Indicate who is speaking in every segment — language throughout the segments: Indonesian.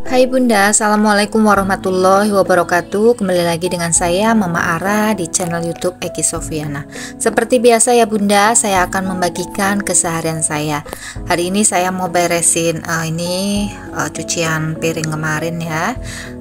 Speaker 1: Hai Bunda, Assalamualaikum warahmatullahi wabarakatuh. Kembali lagi dengan saya Mama Ara di channel YouTube Eki Sofiana. Seperti biasa ya Bunda, saya akan membagikan keseharian saya. Hari ini saya mau beresin cucian piring kemarin ya.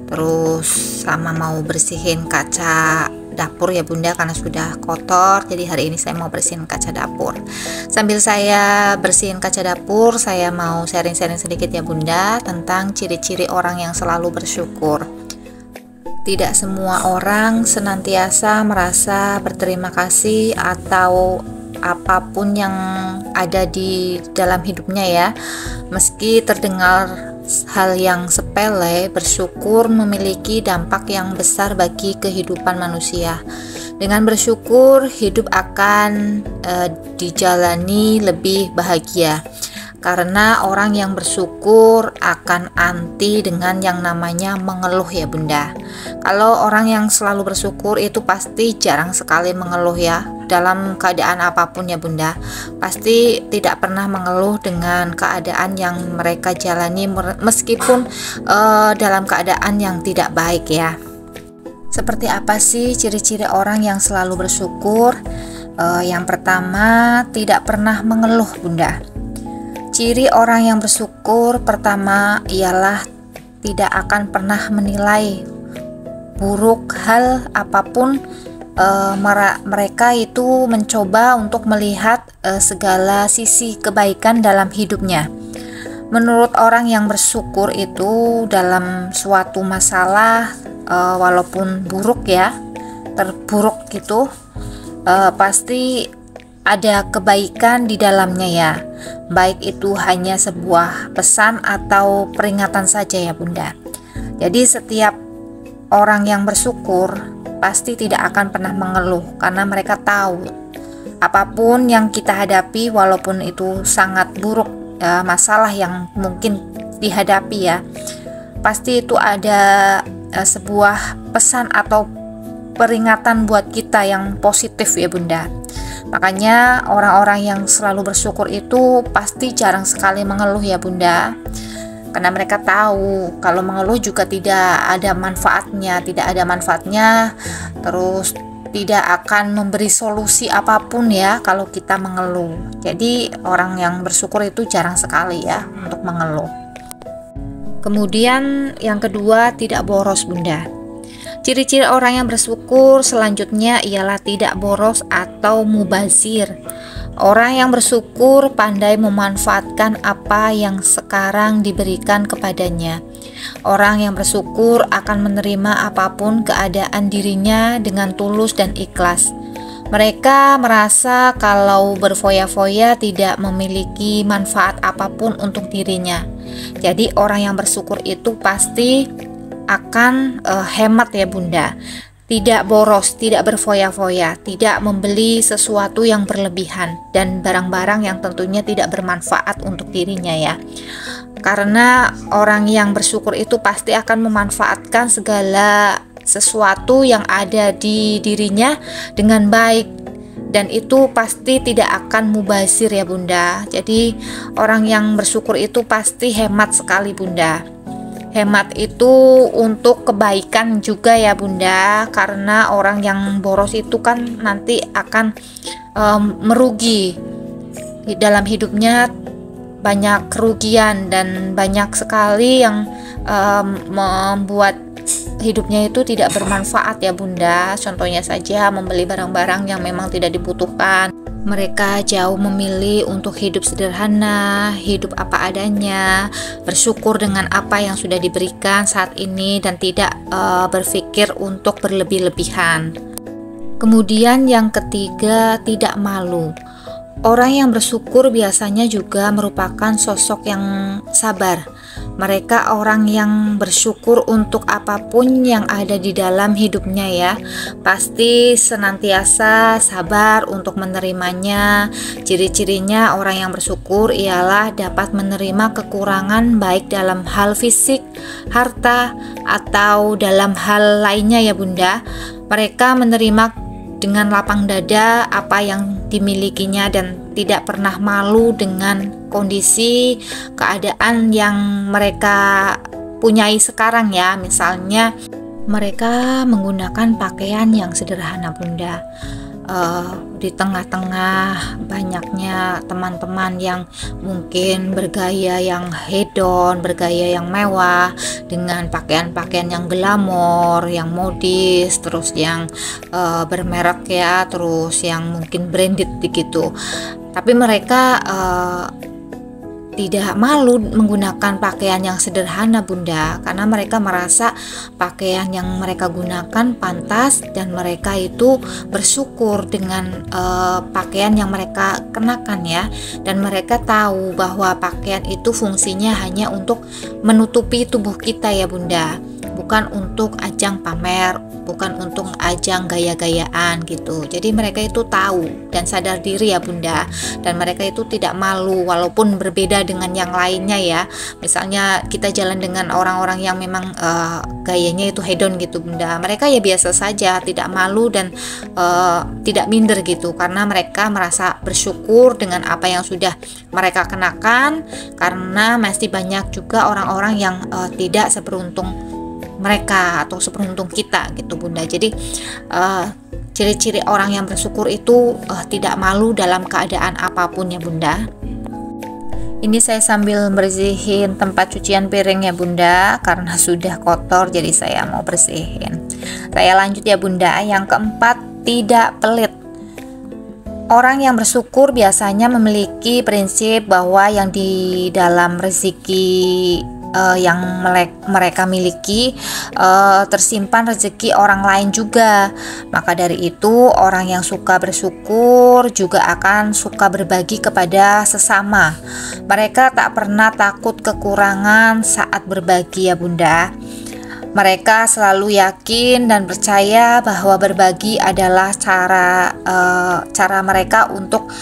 Speaker 1: Terus sama mau bersihin kaca dapur ya Bunda, karena sudah kotor. Jadi hari ini saya mau bersihin kaca dapur. Sambil saya bersihin kaca dapur, saya mau sharing-sharing sedikit ya Bunda tentang ciri-ciri orang yang selalu bersyukur. Tidak semua orang senantiasa merasa berterima kasih atau apapun yang ada di dalam hidupnya ya. Meski terdengar hal yang sepele, bersyukur memiliki dampak yang besar bagi kehidupan manusia. Dengan bersyukur, hidup akan dijalani lebih bahagia. Karena orang yang bersyukur akan anti dengan yang namanya mengeluh ya Bunda. Kalau orang yang selalu bersyukur itu pasti jarang sekali mengeluh ya. Dalam keadaan apapun ya Bunda, pasti tidak pernah mengeluh dengan keadaan yang mereka jalani, meskipun dalam keadaan yang tidak baik ya. Seperti apa sih ciri-ciri orang yang selalu bersyukur? Yang pertama, tidak pernah mengeluh Bunda. Ciri orang yang bersyukur pertama ialah tidak akan pernah menilai buruk hal apapun. Mereka itu mencoba untuk melihat segala sisi kebaikan dalam hidupnya. Menurut orang yang bersyukur itu dalam suatu masalah, walaupun buruk ya, terburuk gitu, pasti ada kebaikan di dalamnya ya. Baik itu hanya sebuah pesan atau peringatan saja ya Bunda. Jadi setiap orang yang bersyukur pasti tidak akan pernah mengeluh, karena mereka tahu apapun yang kita hadapi, walaupun itu sangat buruk masalah yang mungkin dihadapi ya, pasti itu ada sebuah pesan atau peringatan buat kita yang positif ya Bunda. Makanya orang-orang yang selalu bersyukur itu pasti jarang sekali mengeluh ya Bunda. Karena mereka tahu kalau mengeluh juga tidak ada manfaatnya, terus tidak akan memberi solusi apapun ya kalau kita mengeluh. Jadi orang yang bersyukur itu jarang sekali ya untuk mengeluh. Kemudian yang kedua, tidak boros Bunda. Ciri-ciri orang yang bersyukur selanjutnya ialah tidak boros atau mubazir. Orang yang bersyukur pandai memanfaatkan apa yang sekarang diberikan kepadanya. Orang yang bersyukur akan menerima apapun keadaan dirinya dengan tulus dan ikhlas. Mereka merasa kalau berfoya-foya tidak memiliki manfaat apapun untuk dirinya. Jadi orang yang bersyukur itu pasti akan hemat ya Bunda. Tidak boros, tidak berfoya-foya, tidak membeli sesuatu yang berlebihan dan barang-barang yang tentunya tidak bermanfaat untuk dirinya ya. Karena orang yang bersyukur itu pasti akan memanfaatkan segala sesuatu yang ada di dirinya dengan baik, dan itu pasti tidak akan mubazir ya Bunda. Jadi orang yang bersyukur itu pasti hemat sekali Bunda. Hemat itu untuk kebaikan juga ya Bunda, karena orang yang boros itu kan nanti akan merugi di dalam hidupnya, banyak kerugian dan banyak sekali yang membuat hidupnya itu tidak bermanfaat ya Bunda. Contohnya saja membeli barang-barang yang memang tidak dibutuhkan. Mereka jauh memilih untuk hidup sederhana, hidup apa adanya, bersyukur dengan apa yang sudah diberikan saat ini dan tidak berpikir untuk berlebih-lebihan. Kemudian yang ketiga, tidak malu. Orang yang bersyukur biasanya juga merupakan sosok yang sabar. Mereka orang yang bersyukur untuk apapun yang ada di dalam hidupnya ya. Pasti senantiasa sabar untuk menerimanya. Ciri-cirinya orang yang bersyukur ialah dapat menerima kekurangan baik dalam hal fisik, harta, atau dalam hal lainnya ya Bunda. Mereka menerima dengan lapang dada apa yang dimilikinya dan tidak pernah malu dengan kondisi keadaan yang mereka punyai sekarang ya. Misalnya mereka menggunakan pakaian yang sederhana Bunda. Di tengah-tengah banyaknya teman-teman yang mungkin bergaya yang hedon, bergaya yang mewah, dengan pakaian-pakaian yang glamor, yang modis, terus yang bermerek ya, terus yang mungkin branded begitu. Tapi mereka tidak malu menggunakan pakaian yang sederhana Bunda, karena mereka merasa pakaian yang mereka gunakan pantas dan mereka itu bersyukur dengan pakaian yang mereka kenakan ya. Dan mereka tahu bahwa pakaian itu fungsinya hanya untuk menutupi tubuh kita ya Bunda, bukan untuk ajang pamer, bukan untuk ajang gaya-gayaan gitu. Jadi mereka itu tahu dan sadar diri ya Bunda, dan mereka itu tidak malu walaupun berbeda dengan yang lainnya ya. Misalnya kita jalan dengan orang-orang yang memang gayanya itu hedon gitu Bunda, mereka ya biasa saja, tidak malu dan tidak minder gitu, karena mereka merasa bersyukur dengan apa yang sudah mereka kenakan, karena masih banyak juga orang-orang yang tidak seberuntung mereka atau seberuntung kita gitu Bunda. Jadi ciri-ciri orang yang bersyukur itu tidak malu dalam keadaan apapun ya Bunda. Ini saya sambil bersihin tempat cucian piring ya Bunda, karena sudah kotor jadi saya mau bersihin. Saya lanjut ya Bunda. Yang keempat, tidak pelit. Orang yang bersyukur biasanya memiliki prinsip bahwa yang di dalam rezeki yang mereka miliki tersimpan rezeki orang lain juga. Maka dari itu orang yang suka bersyukur juga akan suka berbagi kepada sesama. Mereka tak pernah takut kekurangan saat berbagi ya Bunda. Mereka selalu yakin dan percaya bahwa berbagi adalah cara mereka untuk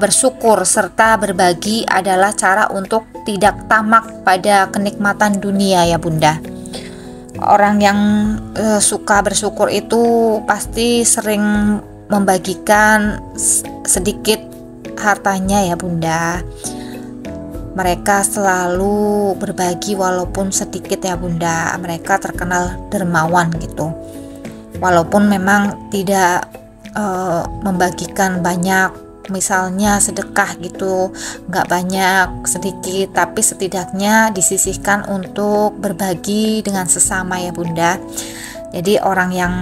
Speaker 1: bersyukur, serta berbagi adalah cara untuk tidak tamak pada kenikmatan dunia ya Bunda. Orang yang suka bersyukur itu pasti sering membagikan sedikit hartanya ya Bunda. Mereka selalu berbagi walaupun sedikit ya Bunda. Mereka terkenal dermawan gitu. Walaupun memang tidak membagikan banyak, misalnya sedekah gitu, nggak banyak, sedikit, tapi setidaknya disisihkan untuk berbagi dengan sesama ya Bunda. Jadi orang yang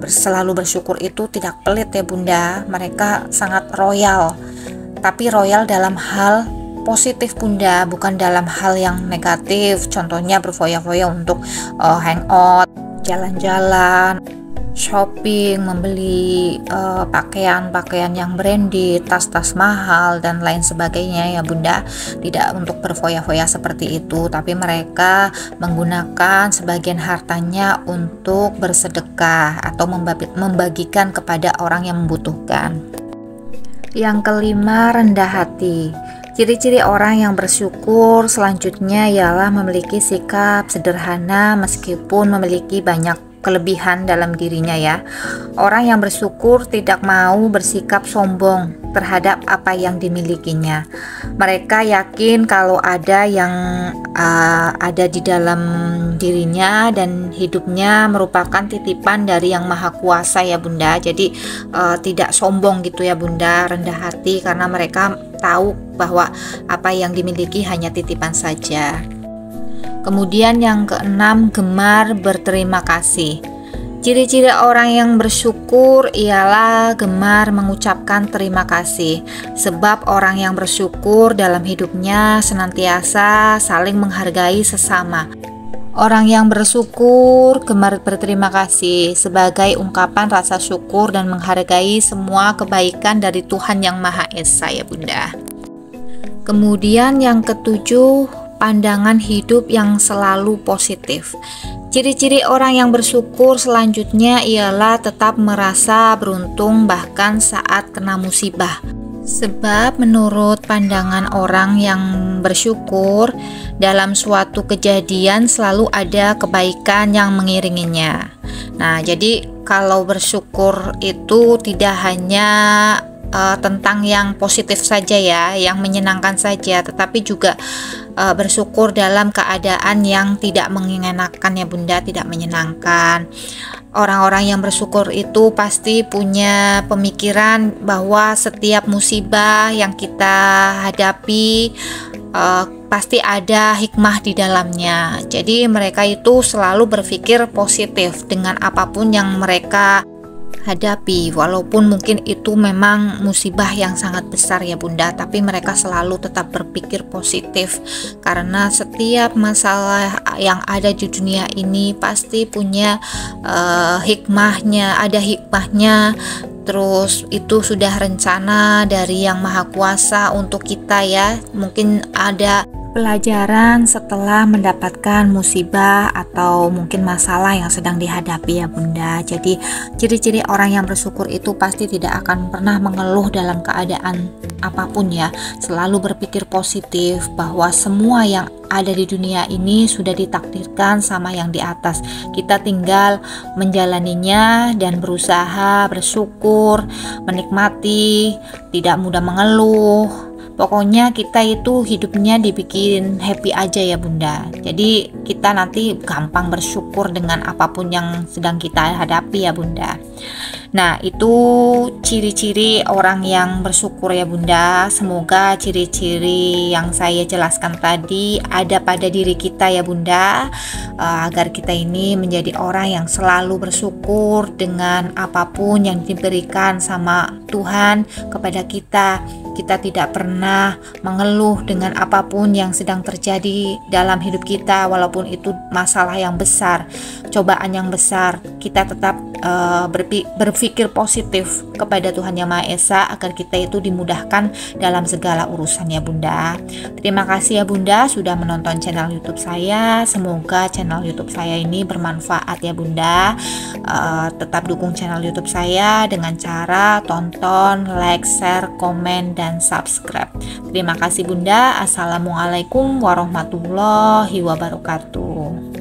Speaker 1: selalu bersyukur itu tidak pelit ya Bunda. Mereka sangat royal, tapi royal dalam hal positif Bunda, bukan dalam hal yang negatif. Contohnya berfoya-foya untuk hangout, jalan-jalan, shopping, membeli pakaian-pakaian yang branded, tas-tas mahal dan lain sebagainya ya Bunda. Tidak untuk berfoya-foya seperti itu, tapi mereka menggunakan sebagian hartanya untuk bersedekah atau membagikan kepada orang yang membutuhkan. Yang kelima, rendah hati. Ciri-ciri orang yang bersyukur selanjutnya ialah memiliki sikap sederhana meskipun memiliki banyak kelebihan dalam dirinya ya. Orang yang bersyukur tidak mau bersikap sombong terhadap apa yang dimilikinya. Mereka yakin kalau ada yang ada di dalam dirinya dan hidupnya merupakan titipan dari Yang Maha Kuasa ya Bunda. Jadi tidak sombong gitu ya Bunda, rendah hati, karena mereka tahu bahwa apa yang dimiliki hanya titipan saja. Kemudian yang keenam, gemar berterima kasih. Ciri-ciri orang yang bersyukur ialah gemar mengucapkan terima kasih, sebab orang yang bersyukur dalam hidupnya senantiasa saling menghargai sesama. Orang yang bersyukur gemar berterima kasih sebagai ungkapan rasa syukur dan menghargai semua kebaikan dari Tuhan Yang Maha Esa ya Bunda. Kemudian yang ketujuh, pandangan hidup yang selalu positif. Ciri-ciri orang yang bersyukur selanjutnya ialah tetap merasa beruntung bahkan saat kena musibah. Sebab menurut pandangan orang yang bersyukur, dalam suatu kejadian selalu ada kebaikan yang mengiringinya. Nah, jadi kalau bersyukur itu tidak hanya tentang yang positif saja ya, yang menyenangkan saja, tetapi juga bersyukur dalam keadaan yang tidak mengenakan ya Bunda, tidak menyenangkan. Orang-orang yang bersyukur itu pasti punya pemikiran bahwa setiap musibah yang kita hadapi pasti ada hikmah di dalamnya. Jadi mereka itu selalu berpikir positif dengan apapun yang mereka hadapi, walaupun mungkin itu memang musibah yang sangat besar ya Bunda, tapi mereka selalu tetap berpikir positif karena setiap masalah yang ada di dunia ini pasti punya hikmahnya, ada hikmahnya. Terus itu sudah rencana dari Yang Maha Kuasa untuk kita ya. Mungkin ada pelajaran setelah mendapatkan musibah atau mungkin masalah yang sedang dihadapi ya Bunda. Jadi ciri-ciri orang yang bersyukur itu pasti tidak akan pernah mengeluh dalam keadaan apapun ya. Selalu berpikir positif bahwa semua yang ada di dunia ini sudah ditakdirkan sama yang di atas. Kita tinggal menjalaninya dan berusaha bersyukur, menikmati, tidak mudah mengeluh. Pokoknya kita itu hidupnya dibikin happy aja ya Bunda. Jadi kita nanti gampang bersyukur dengan apapun yang sedang kita hadapi ya Bunda. Nah, itu ciri-ciri orang yang bersyukur ya Bunda. Semoga ciri-ciri yang saya jelaskan tadi ada pada diri kita ya Bunda, agar kita ini menjadi orang yang selalu bersyukur dengan apapun yang diberikan sama Tuhan kepada kita. Kita tidak pernah mengeluh dengan apapun yang sedang terjadi dalam hidup kita, walaupun itu masalah yang besar, cobaan yang besar. Kita tetap berpikir positif kepada Tuhan Yang Maha Esa agar kita itu dimudahkan dalam segala urusannya Bunda. Terima kasih ya Bunda sudah menonton channel YouTube saya. Semoga channel YouTube saya ini bermanfaat ya Bunda. Tetap dukung channel YouTube saya dengan cara tonton, like, share, komen, dan subscribe. Terima kasih Bunda. Assalamualaikum warahmatullahi wabarakatuh.